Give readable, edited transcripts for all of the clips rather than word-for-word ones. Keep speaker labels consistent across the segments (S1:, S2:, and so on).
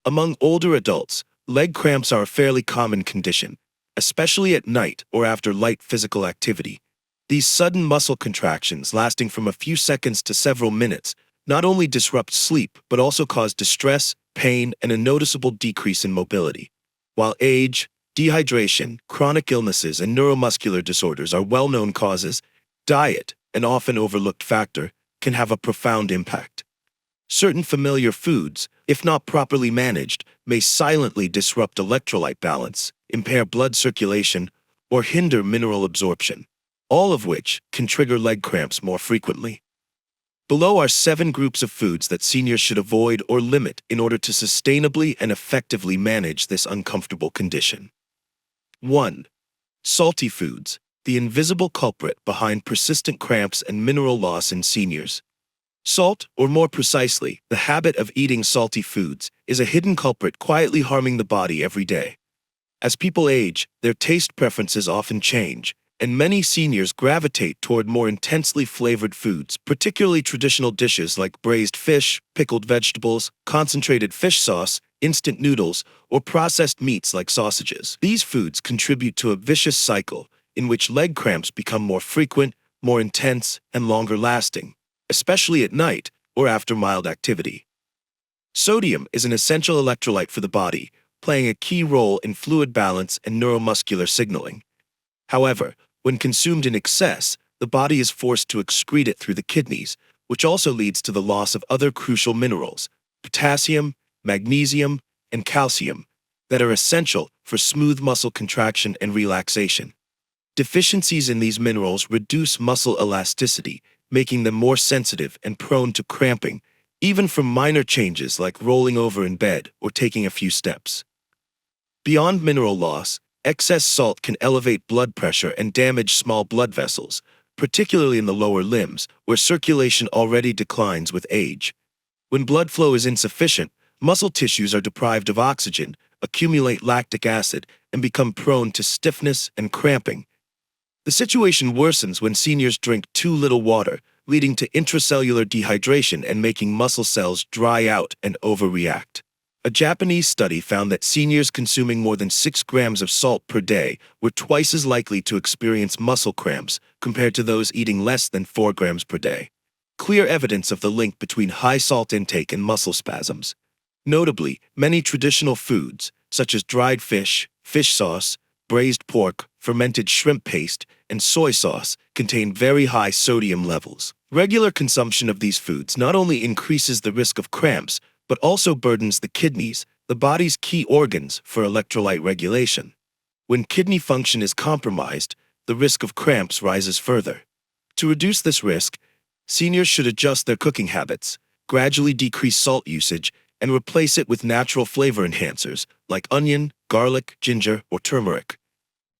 S1: Among older adults, leg cramps are a fairly common condition, especially at night or after light physical activity. These sudden muscle contractions, lasting from a few seconds to several minutes, not only disrupt sleep but also cause distress, pain, and a noticeable decrease in mobility. While age, dehydration, chronic illnesses, and neuromuscular disorders are well-known causes, diet, an often overlooked factor, can have a profound impact. Certain familiar foods, if not properly managed, may silently disrupt electrolyte balance, impair blood circulation, or hinder mineral absorption, all of which can trigger leg cramps more frequently. Below are 7 groups of foods that seniors should avoid or limit in order to sustainably and effectively manage this uncomfortable condition. 1. Salty foods, the invisible culprit behind persistent cramps and mineral loss in seniors. Salt, or more precisely, the habit of eating salty foods, is a hidden culprit quietly harming the body every day. As people age, their taste preferences often change, and many seniors gravitate toward more intensely flavored foods, particularly traditional dishes like braised fish, pickled vegetables, concentrated fish sauce, instant noodles, or processed meats like sausages. These foods contribute to a vicious cycle in which leg cramps become more frequent, more intense, and longer lasting, especially at night or after mild activity. Sodium is an essential electrolyte for the body, playing a key role in fluid balance and neuromuscular signaling. However, when consumed in excess, the body is forced to excrete it through the kidneys, which also leads to the loss of other crucial minerals, potassium, magnesium, and calcium, that are essential for smooth muscle contraction and relaxation. Deficiencies in these minerals reduce muscle elasticity, making them more sensitive and prone to cramping, even from minor changes like rolling over in bed or taking a few steps. Beyond mineral loss, excess salt can elevate blood pressure and damage small blood vessels, particularly in the lower limbs, where circulation already declines with age. When blood flow is insufficient, muscle tissues are deprived of oxygen, accumulate lactic acid, and become prone to stiffness and cramping. The situation worsens when seniors drink too little water, leading to intracellular dehydration and making muscle cells dry out and overreact. A Japanese study found that seniors consuming more than 6 grams of salt per day were twice as likely to experience muscle cramps compared to those eating less than 4 grams per day. Clear evidence of the link between high salt intake and muscle spasms. Notably, many traditional foods, such as dried fish, fish sauce, braised pork, fermented shrimp paste, and soy sauce, contain very high sodium levels. Regular consumption of these foods not only increases the risk of cramps, but also burdens the kidneys, the body's key organs for electrolyte regulation. When kidney function is compromised, the risk of cramps rises further. To reduce this risk, seniors should adjust their cooking habits, gradually decrease salt usage, and replace it with natural flavor enhancers like onion, garlic, ginger, or turmeric.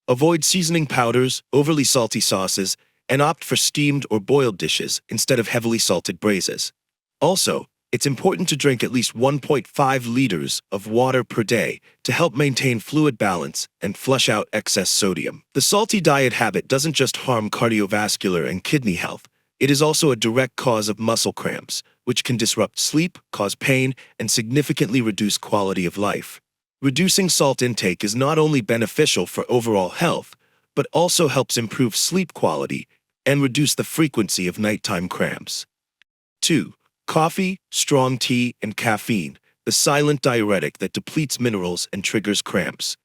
S1: Avoid seasoning powders, overly salty sauces, and opt for steamed or boiled dishes instead of heavily salted braises. Also, it's important to drink at least 1.5 liters of water per day to help maintain fluid balance and flush out excess sodium. The salty diet habit doesn't just harm cardiovascular and kidney health, it is also a direct cause of muscle cramps, which can disrupt sleep, cause pain, and significantly reduce quality of life. Reducing salt intake is not only beneficial for overall health, but also helps improve sleep quality and reduce the frequency of nighttime cramps. 2. Coffee, strong tea, and caffeine, the silent diuretic that depletes minerals and triggers cramps.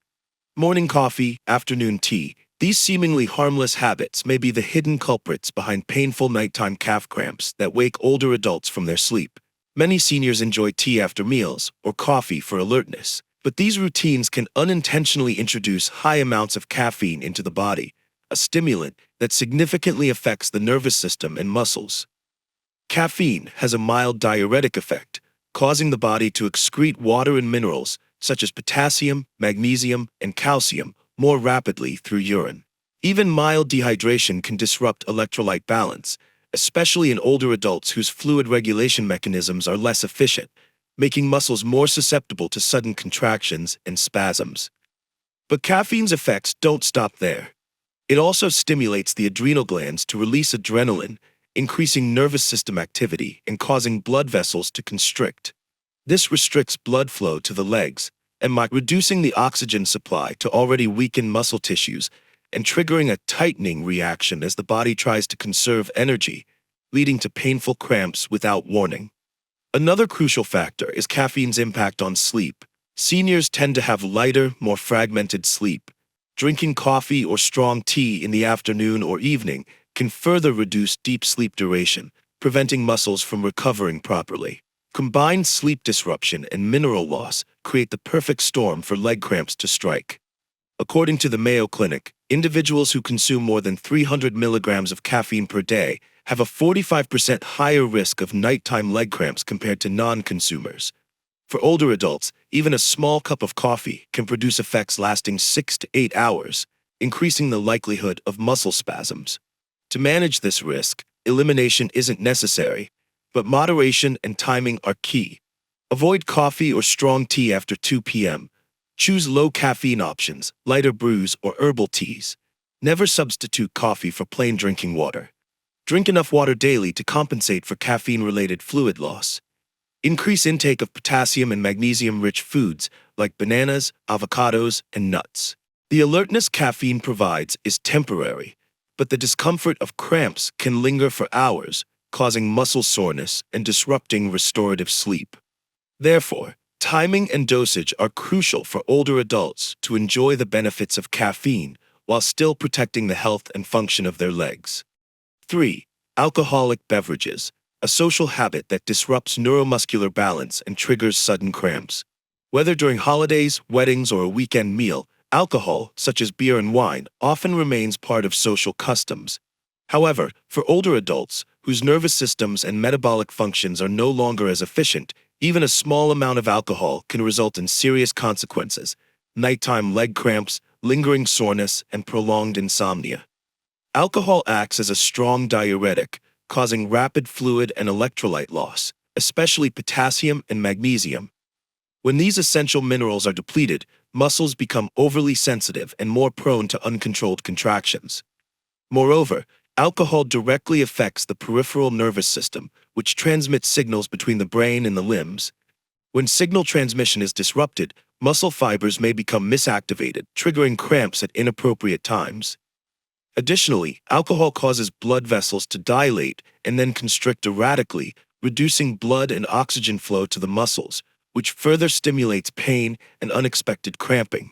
S1: Morning coffee, afternoon tea, these seemingly harmless habits may be the hidden culprits behind painful nighttime calf cramps that wake older adults from their sleep. Many seniors enjoy tea after meals or coffee for alertness, but these routines can unintentionally introduce high amounts of caffeine into the body, a stimulant that significantly affects the nervous system and muscles. Caffeine has a mild diuretic effect, causing the body to excrete water and minerals such as potassium, magnesium, and calcium more rapidly through urine. Even mild dehydration can disrupt electrolyte balance, especially in older adults whose fluid regulation mechanisms are less efficient, making muscles more susceptible to sudden contractions and spasms. But caffeine's effects don't stop there. It also stimulates the adrenal glands to release adrenaline, increasing nervous system activity and causing blood vessels to constrict. This restricts blood flow to the legs and might reducing the oxygen supply to already weakened muscle tissues and triggering a tightening reaction as the body tries to conserve energy, leading to painful cramps without warning. Another crucial factor is caffeine's impact on sleep. Seniors tend to have lighter, more fragmented sleep. Drinking coffee or strong tea in the afternoon or evening can further reduce deep sleep duration, preventing muscles from recovering properly. Combined sleep disruption and mineral loss create the perfect storm for leg cramps to strike. According to the Mayo Clinic, individuals who consume more than 300 milligrams of caffeine per day have a 45% higher risk of nighttime leg cramps compared to non-consumers. For older adults, even a small cup of coffee can produce effects lasting 6 to 8 hours, increasing the likelihood of muscle spasms. To manage this risk, elimination isn't necessary, but moderation and timing are key. Avoid coffee or strong tea after 2 p.m. Choose low-caffeine options, lighter brews, or herbal teas. Never substitute coffee for plain drinking water. Drink enough water daily to compensate for caffeine-related fluid loss. Increase intake of potassium and magnesium-rich foods like bananas, avocados, and nuts. The alertness caffeine provides is temporary, but the discomfort of cramps can linger for hours, causing muscle soreness and disrupting restorative sleep. Therefore, timing and dosage are crucial for older adults to enjoy the benefits of caffeine while still protecting the health and function of their legs. 3. Alcoholic beverages, a social habit that disrupts neuromuscular balance and triggers sudden cramps. Whether during holidays, weddings, or a weekend meal, alcohol, such as beer and wine, often remains part of social customs. However, for older adults, whose nervous systems and metabolic functions are no longer as efficient, even a small amount of alcohol can result in serious consequences: nighttime leg cramps, lingering soreness, and prolonged insomnia. Alcohol acts as a strong diuretic, causing rapid fluid and electrolyte loss, especially potassium and magnesium. When these essential minerals are depleted, muscles become overly sensitive and more prone to uncontrolled contractions. Moreover, alcohol directly affects the peripheral nervous system, which transmits signals between the brain and the limbs. When signal transmission is disrupted, muscle fibers may become misactivated, triggering cramps at inappropriate times. Additionally, alcohol causes blood vessels to dilate and then constrict erratically, reducing blood and oxygen flow to the muscles, which further stimulates pain and unexpected cramping.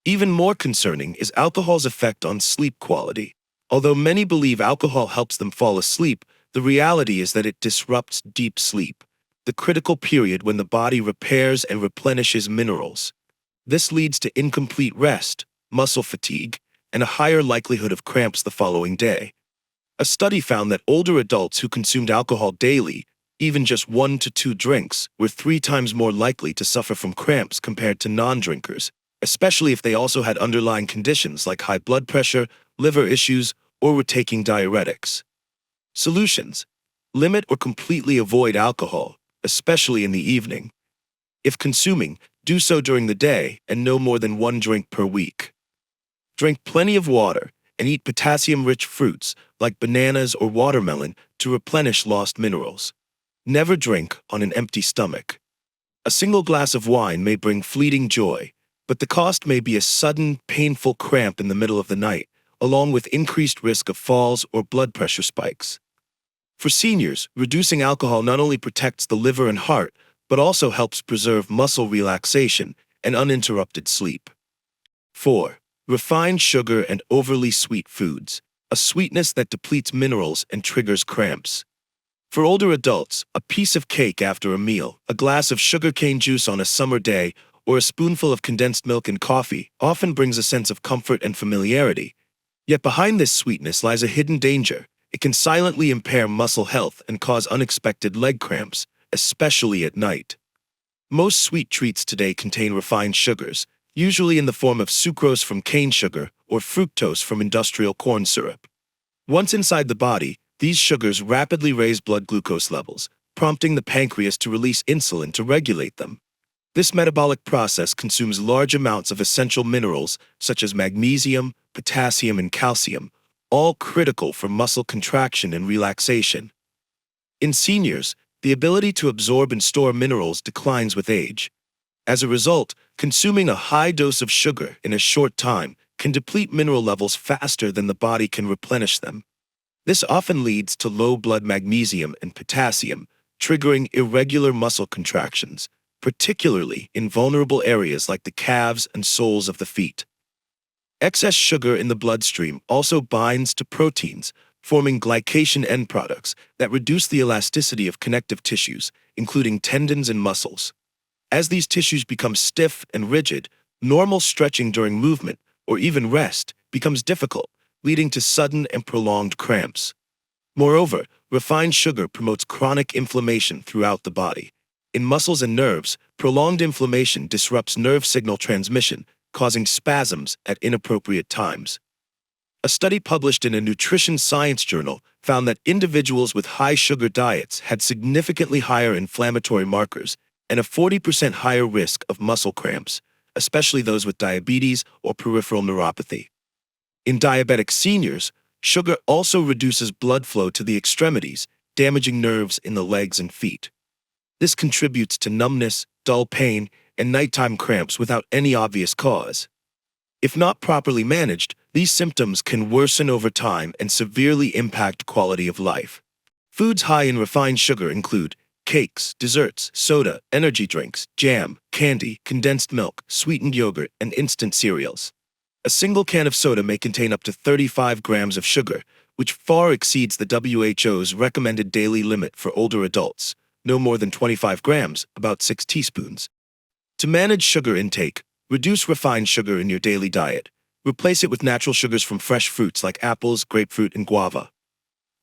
S1: Even more concerning is alcohol's effect on sleep quality. Although many believe alcohol helps them fall asleep, the reality is that it disrupts deep sleep, the critical period when the body repairs and replenishes minerals. This leads to incomplete rest, muscle fatigue, and a higher likelihood of cramps the following day. A study found that older adults who consumed alcohol daily, even just 1 to 2 drinks, were 3 times more likely to suffer from cramps compared to non-drinkers, especially if they also had underlying conditions like high blood pressure, liver issues, or were taking diuretics. Solutions: limit or completely avoid alcohol, especially in the evening. If consuming, do so during the day and no more than 1 drink per week. Drink plenty of water and eat potassium-rich fruits like bananas or watermelon to replenish lost minerals. Never drink on an empty stomach. A single glass of wine may bring fleeting joy, but the cost may be a sudden, painful cramp in the middle of the night, along with increased risk of falls or blood pressure spikes. For seniors, reducing alcohol not only protects the liver and heart, but also helps preserve muscle relaxation and uninterrupted sleep. 4. Refined sugar and overly sweet foods, a sweetness that depletes minerals and triggers cramps. For older adults, a piece of cake after a meal, a glass of sugarcane juice on a summer day, or a spoonful of condensed milk and coffee often brings a sense of comfort and familiarity. Yet behind this sweetness lies a hidden danger. It can silently impair muscle health and cause unexpected leg cramps, especially at night. Most sweet treats today contain refined sugars, usually in the form of sucrose from cane sugar or fructose from industrial corn syrup. Once inside the body, these sugars rapidly raise blood glucose levels, prompting the pancreas to release insulin to regulate them. This metabolic process consumes large amounts of essential minerals such as magnesium, potassium, and calcium, all critical for muscle contraction and relaxation. In seniors, the ability to absorb and store minerals declines with age. As a result, consuming a high dose of sugar in a short time can deplete mineral levels faster than the body can replenish them. This often leads to low blood magnesium and potassium, triggering irregular muscle contractions, particularly in vulnerable areas like the calves and soles of the feet. Excess sugar in the bloodstream also binds to proteins, forming glycation end products that reduce the elasticity of connective tissues, including tendons and muscles. As these tissues become stiff and rigid, normal stretching during movement, or even rest, becomes difficult, leading to sudden and prolonged cramps. Moreover, refined sugar promotes chronic inflammation throughout the body. In muscles and nerves, prolonged inflammation disrupts nerve signal transmission, causing spasms at inappropriate times. A study published in a nutrition science journal found that individuals with high sugar diets had significantly higher inflammatory markers and a 40% higher risk of muscle cramps, especially those with diabetes or peripheral neuropathy. In diabetic seniors, sugar also reduces blood flow to the extremities, damaging nerves in the legs and feet. This contributes to numbness, dull pain, and nighttime cramps without any obvious cause. If not properly managed, these symptoms can worsen over time and severely impact quality of life. Foods high in refined sugar include cakes, desserts, soda, energy drinks, jam, candy, condensed milk, sweetened yogurt, and instant cereals. A single can of soda may contain up to 35 grams of sugar, which far exceeds the WHO's recommended daily limit for older adults, no more than 25 grams, about 6 teaspoons. To manage sugar intake, reduce refined sugar in your daily diet. Replace it with natural sugars from fresh fruits like apples, grapefruit, and guava.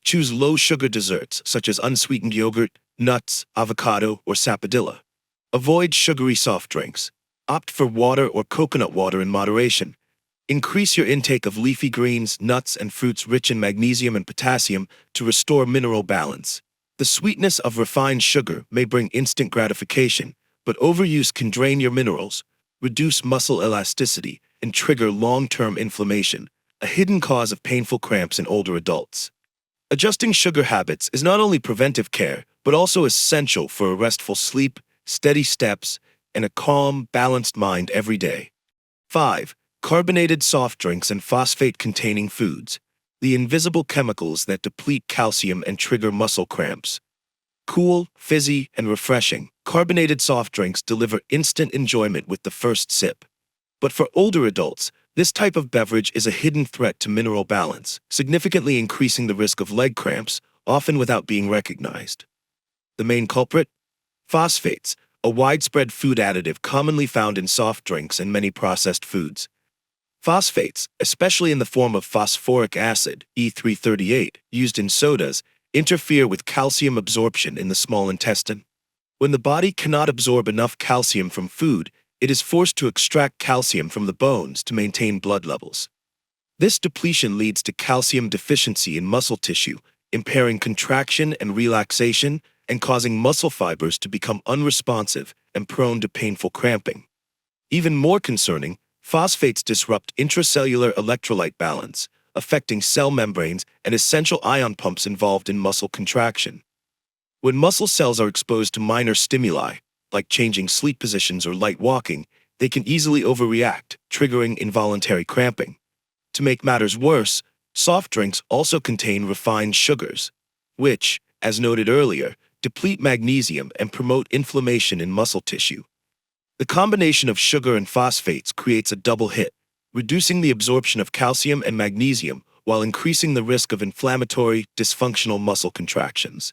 S1: Choose low-sugar desserts such as unsweetened yogurt, nuts, avocado, or sapodilla. Avoid sugary soft drinks. Opt for water or coconut water in moderation. Increase your intake of leafy greens, nuts, and fruits rich in magnesium and potassium to restore mineral balance. The sweetness of refined sugar may bring instant gratification, but overuse can drain your minerals, reduce muscle elasticity, and trigger long-term inflammation, a hidden cause of painful cramps in older adults. Adjusting sugar habits is not only preventive care, but also essential for a restful sleep, steady steps, and a calm, balanced mind every day. 5. Carbonated soft drinks and phosphate-containing foods, the invisible chemicals that deplete calcium and trigger muscle cramps. Cool, fizzy, and refreshing, carbonated soft drinks deliver instant enjoyment with the first sip. But for older adults, this type of beverage is a hidden threat to mineral balance, significantly increasing the risk of leg cramps, often without being recognized. The main culprit? Phosphates, a widespread food additive commonly found in soft drinks and many processed foods. Phosphates, especially in the form of phosphoric acid, E338, used in sodas, interfere with calcium absorption in the small intestine. When the body cannot absorb enough calcium from food, it is forced to extract calcium from the bones to maintain blood levels. This depletion leads to calcium deficiency in muscle tissue, impairing contraction and relaxation and causing muscle fibers to become unresponsive and prone to painful cramping. Even more concerning, phosphates disrupt intracellular electrolyte balance, affecting cell membranes and essential ion pumps involved in muscle contraction. When muscle cells are exposed to minor stimuli, like changing sleep positions or light walking, they can easily overreact, triggering involuntary cramping. To make matters worse, soft drinks also contain refined sugars, which, as noted earlier, deplete magnesium and promote inflammation in muscle tissue. The combination of sugar and phosphates creates a double hit, reducing the absorption of calcium and magnesium while increasing the risk of inflammatory, dysfunctional muscle contractions.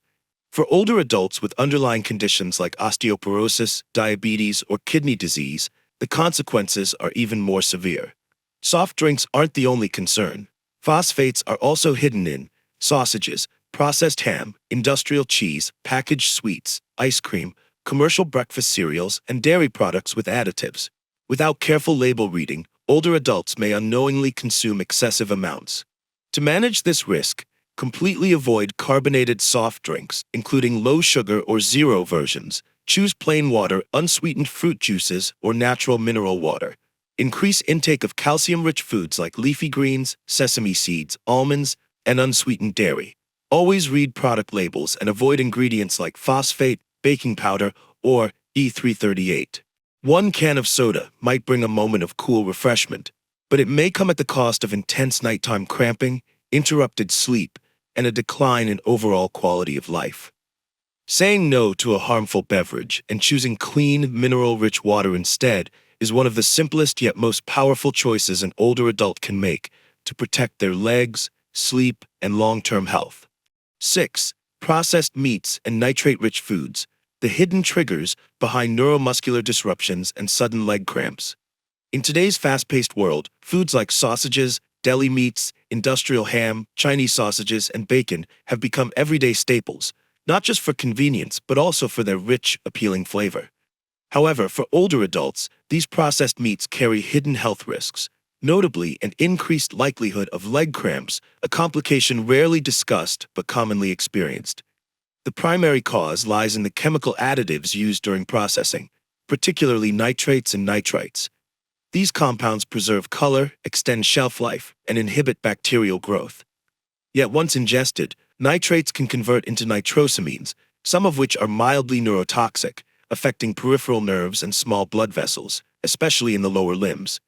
S1: For older adults with underlying conditions like osteoporosis, diabetes, or kidney disease, the consequences are even more severe. Soft drinks aren't the only concern. Phosphates are also hidden in sausages, processed ham, industrial cheese, packaged sweets, ice cream, commercial breakfast cereals, and dairy products with additives. Without careful label reading, older adults may unknowingly consume excessive amounts. To manage this risk, completely avoid carbonated soft drinks, including low-sugar or zero versions. Choose plain water, unsweetened fruit juices, or natural mineral water. Increase intake of calcium-rich foods like leafy greens, sesame seeds, almonds, and unsweetened dairy. Always read product labels and avoid ingredients like phosphate, baking powder, or E338. One can of soda might bring a moment of cool refreshment, but it may come at the cost of intense nighttime cramping, interrupted sleep, and a decline in overall quality of life. Saying no to a harmful beverage and choosing clean, mineral-rich water instead is one of the simplest yet most powerful choices an older adult can make to protect their legs, sleep, and long-term health. 6. Processed meats and nitrate-rich foods, the hidden triggers behind neuromuscular disruptions and sudden leg cramps. In today's fast-paced world, foods like sausages, deli meats, industrial ham, Chinese sausages, and bacon have become everyday staples, not just for convenience, but also for their rich, appealing flavor. However, for older adults, these processed meats carry hidden health risks, notably an increased likelihood of leg cramps, a complication rarely discussed but commonly experienced. The primary cause lies in the chemical additives used during processing, particularly nitrates and nitrites. These compounds preserve color, extend shelf life, and inhibit bacterial growth. Yet once ingested, nitrates can convert into nitrosamines, some of which are mildly neurotoxic, affecting peripheral nerves and small blood vessels, especially in the lower limbs.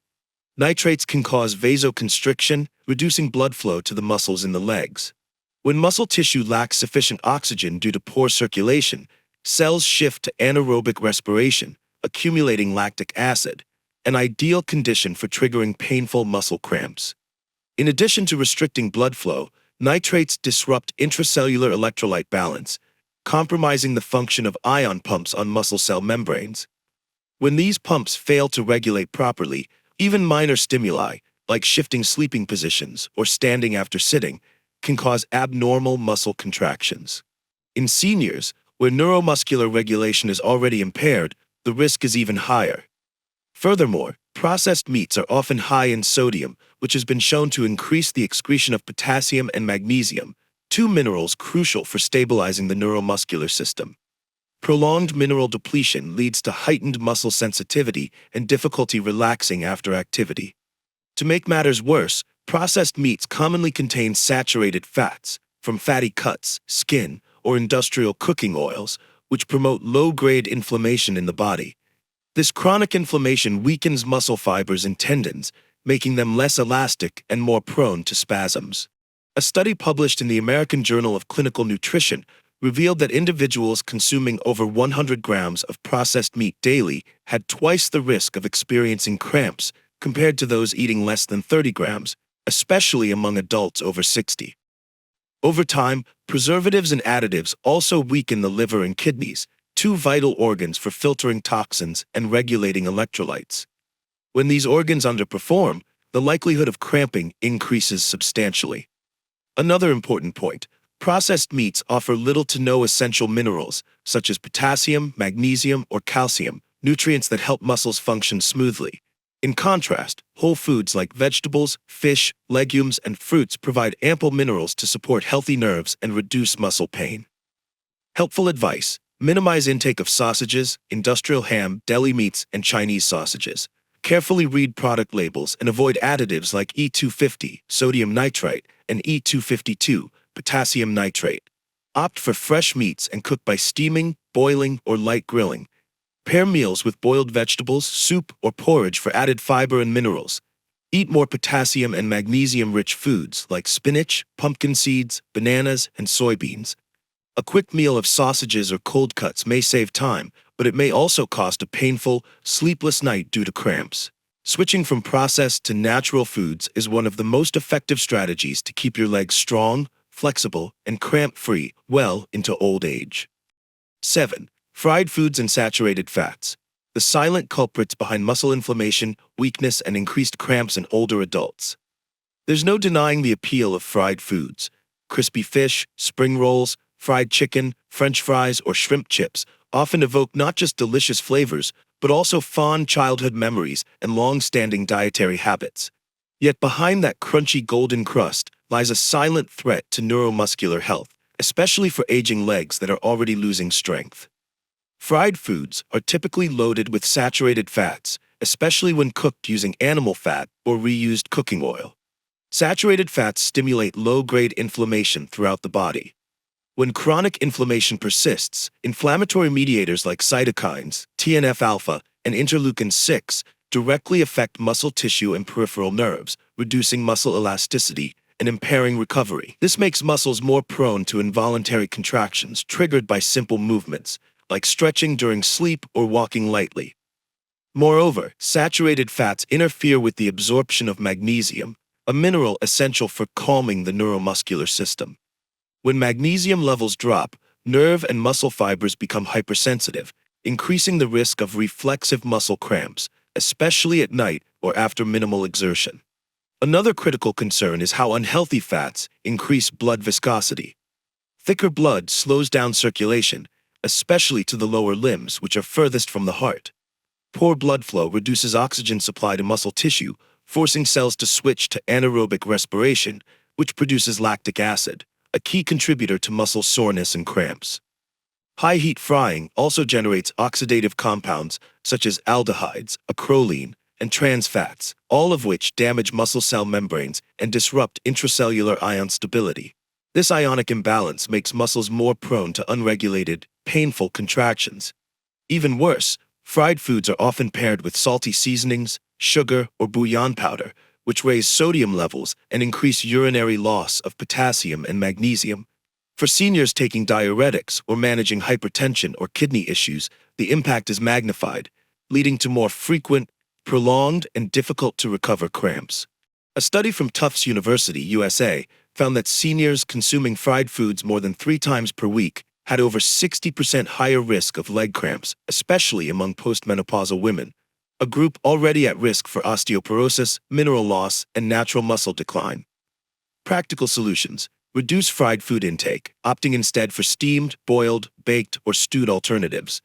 S1: Nitrates can cause vasoconstriction, reducing blood flow to the muscles in the legs. When muscle tissue lacks sufficient oxygen due to poor circulation, cells shift to anaerobic respiration, accumulating lactic acid, an ideal condition for triggering painful muscle cramps. In addition to restricting blood flow, nitrates disrupt intracellular electrolyte balance, compromising the function of ion pumps on muscle cell membranes. When these pumps fail to regulate properly, even minor stimuli, like shifting sleeping positions or standing after sitting, can cause abnormal muscle contractions. In seniors, where neuromuscular regulation is already impaired, the risk is even higher. Furthermore, processed meats are often high in sodium, which has been shown to increase the excretion of potassium and magnesium, two minerals crucial for stabilizing the neuromuscular system. Prolonged mineral depletion leads to heightened muscle sensitivity and difficulty relaxing after activity. To make matters worse, processed meats commonly contain saturated fats, from fatty cuts, skin, or industrial cooking oils, which promote low-grade inflammation in the body. This chronic inflammation weakens muscle fibers and tendons, making them less elastic and more prone to spasms. A study published in the American Journal of Clinical Nutrition revealed that individuals consuming over 100 grams of processed meat daily had twice the risk of experiencing cramps compared to those eating less than 30 grams, especially among adults over 60. Over time, preservatives and additives also weaken the liver and kidneys, two vital organs for filtering toxins and regulating electrolytes. When these organs underperform, the likelihood of cramping increases substantially. Another important point: processed meats offer little to no essential minerals, such as potassium, magnesium, or calcium, nutrients that help muscles function smoothly. In contrast, whole foods like vegetables, fish, legumes, and fruits provide ample minerals to support healthy nerves and reduce muscle pain. Helpful advice: minimize intake of sausages, industrial ham, deli meats, and Chinese sausages. Carefully read product labels and avoid additives like E250, sodium nitrite, and E252, potassium nitrate. Opt for fresh meats and cook by steaming, boiling, or light grilling. Pair meals with boiled vegetables, soup, or porridge for added fiber and minerals. Eat more potassium and magnesium-rich foods like spinach, pumpkin seeds, bananas, and soybeans. A quick meal of sausages or cold cuts may save time, but it may also cost a painful, sleepless night due to cramps. Switching from processed to natural foods is one of the most effective strategies to keep your legs strong, flexible, and cramp-free well into old age. 7. Fried foods and saturated fats, the silent culprits behind muscle inflammation, weakness, and increased cramps in older adults. There's no denying the appeal of fried foods. Crispy fish, spring rolls, fried chicken, French fries, or shrimp chips often evoke not just delicious flavors, but also fond childhood memories and long-standing dietary habits. Yet behind that crunchy golden crust lies a silent threat to neuromuscular health, especially for aging legs that are already losing strength. Fried foods are typically loaded with saturated fats, especially when cooked using animal fat or reused cooking oil. Saturated fats stimulate low-grade inflammation throughout the body. When chronic inflammation persists, inflammatory mediators like cytokines, TNF-alpha, and interleukin-6 directly affect muscle tissue and peripheral nerves, reducing muscle elasticity and impairing recovery. This makes muscles more prone to involuntary contractions triggered by simple movements, like stretching during sleep or walking lightly. Moreover, saturated fats interfere with the absorption of magnesium, a mineral essential for calming the neuromuscular system. When magnesium levels drop, nerve and muscle fibers become hypersensitive, increasing the risk of reflexive muscle cramps, especially at night or after minimal exertion. Another critical concern is how unhealthy fats increase blood viscosity. Thicker blood slows down circulation, especially to the lower limbs, which are furthest from the heart. Poor blood flow reduces oxygen supply to muscle tissue, forcing cells to switch to anaerobic respiration, which produces lactic acid, a key contributor to muscle soreness and cramps. High-heat frying also generates oxidative compounds such as aldehydes, acrolein, and trans fats, all of which damage muscle cell membranes and disrupt intracellular ion stability. This ionic imbalance makes muscles more prone to unregulated, painful contractions. Even worse, fried foods are often paired with salty seasonings, sugar, or bouillon powder, which raise sodium levels and increase urinary loss of potassium and magnesium. For seniors taking diuretics or managing hypertension or kidney issues, the impact is magnified, leading to more frequent, prolonged, and difficult-to-recover cramps. A study from Tufts University, USA, found that seniors consuming fried foods more than 3 times per week had over 60% higher risk of leg cramps, especially among postmenopausal women, a group already at risk for osteoporosis, mineral loss, and natural muscle decline. Practical solutions: reduce fried food intake, opting instead for steamed, boiled, baked, or stewed alternatives.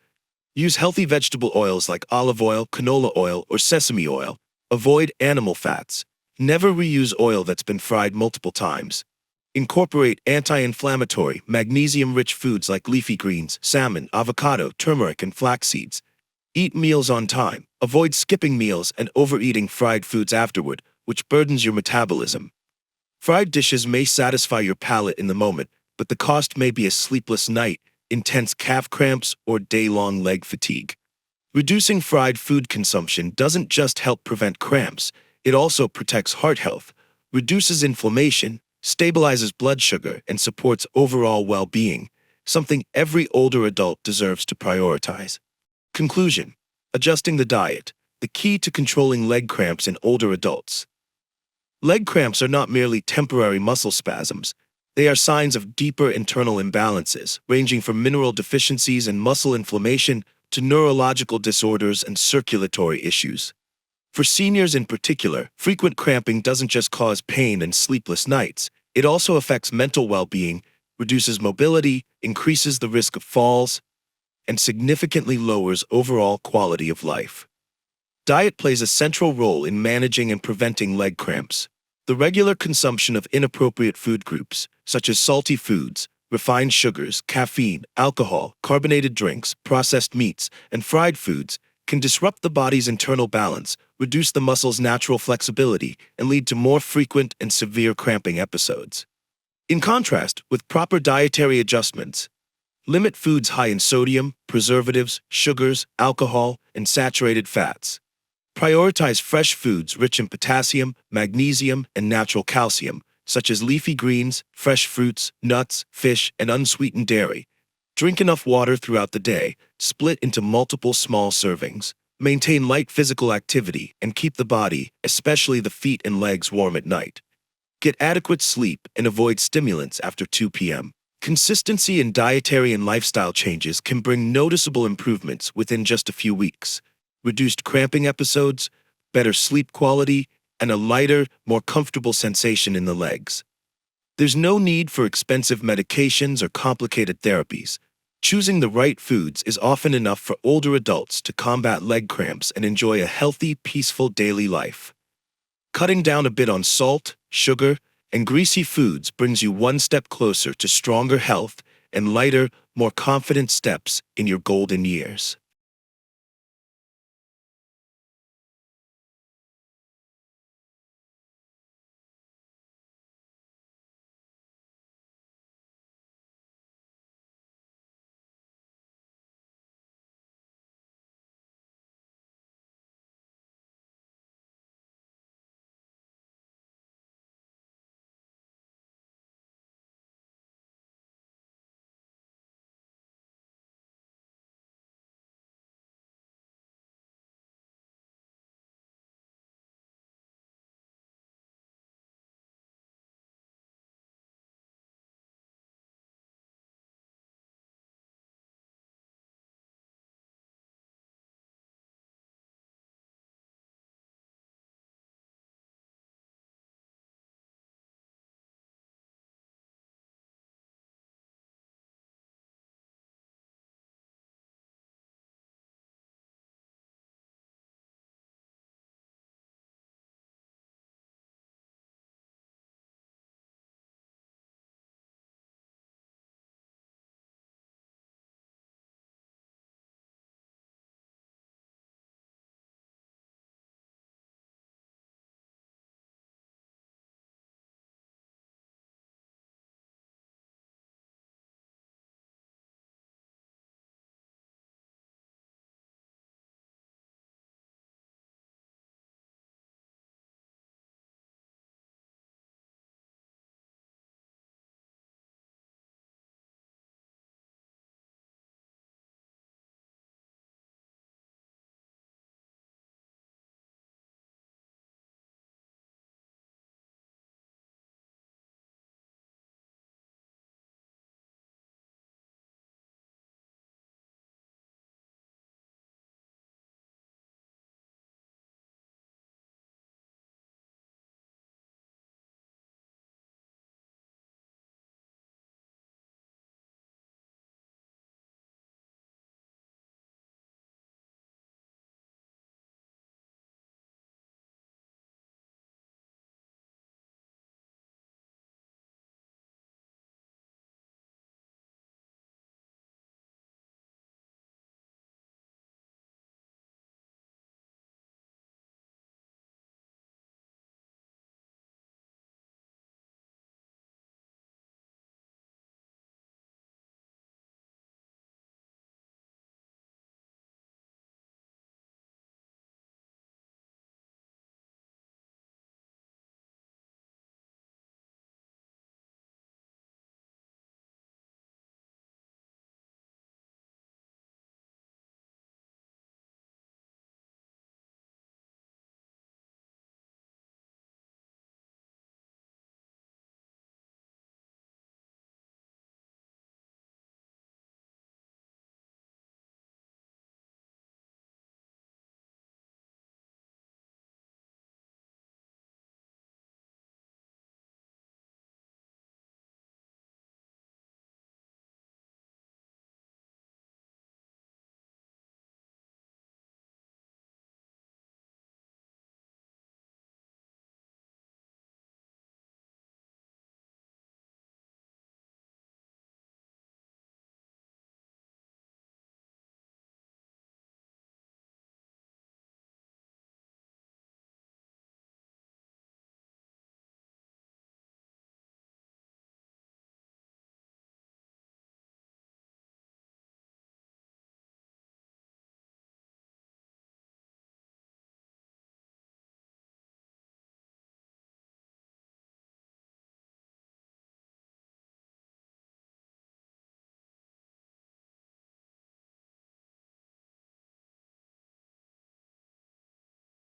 S1: Use healthy vegetable oils like olive oil, canola oil, or sesame oil. Avoid animal fats. Never reuse oil that's been fried multiple times. Incorporate anti-inflammatory, magnesium-rich foods like leafy greens, salmon, avocado, turmeric, and flax seeds. Eat meals on time. Avoid skipping meals and overeating fried foods afterward, which burdens your metabolism. Fried dishes may satisfy your palate in the moment, but the cost may be a sleepless night, intense calf cramps, or day-long leg fatigue. Reducing fried food consumption doesn't just help prevent cramps, it also protects heart health, reduces inflammation, stabilizes blood sugar, and supports overall well-being, something every older adult deserves to prioritize. Conclusion: adjusting the diet, the key to controlling leg cramps in older adults. Leg cramps are not merely temporary muscle spasms. They are signs of deeper internal imbalances, ranging from mineral deficiencies and muscle inflammation to neurological disorders and circulatory issues. For seniors in particular, frequent cramping doesn't just cause pain and sleepless nights, it also affects mental well-being, reduces mobility, increases the risk of falls, and significantly lowers overall quality of life. Diet plays a central role in managing and preventing leg cramps. The regular consumption of inappropriate food groups, such as salty foods, refined sugars, caffeine, alcohol, carbonated drinks, processed meats, and fried foods, can disrupt the body's internal balance, reduce the muscle's natural flexibility, and lead to more frequent and severe cramping episodes. In contrast, with proper dietary adjustments, limit foods high in sodium, preservatives, sugars, alcohol, and saturated fats. Prioritize fresh foods rich in potassium, magnesium, and natural calcium, such as leafy greens, fresh fruits, nuts, fish, and unsweetened dairy. Drink enough water throughout the day, split into multiple small servings. Maintain light physical activity and keep the body, especially the feet and legs, warm at night. Get adequate sleep and avoid stimulants after 2 p.m. Consistency in dietary and lifestyle changes can bring noticeable improvements within just a few weeks. Reduced cramping episodes, better sleep quality, and a lighter, more comfortable sensation in the legs. There's no need for expensive medications or complicated therapies. Choosing the right foods is often enough for older adults to combat leg cramps and enjoy a healthy, peaceful daily life. Cutting down a bit on salt, sugar, and greasy foods brings you one step closer to stronger health and lighter, more confident steps in your golden years.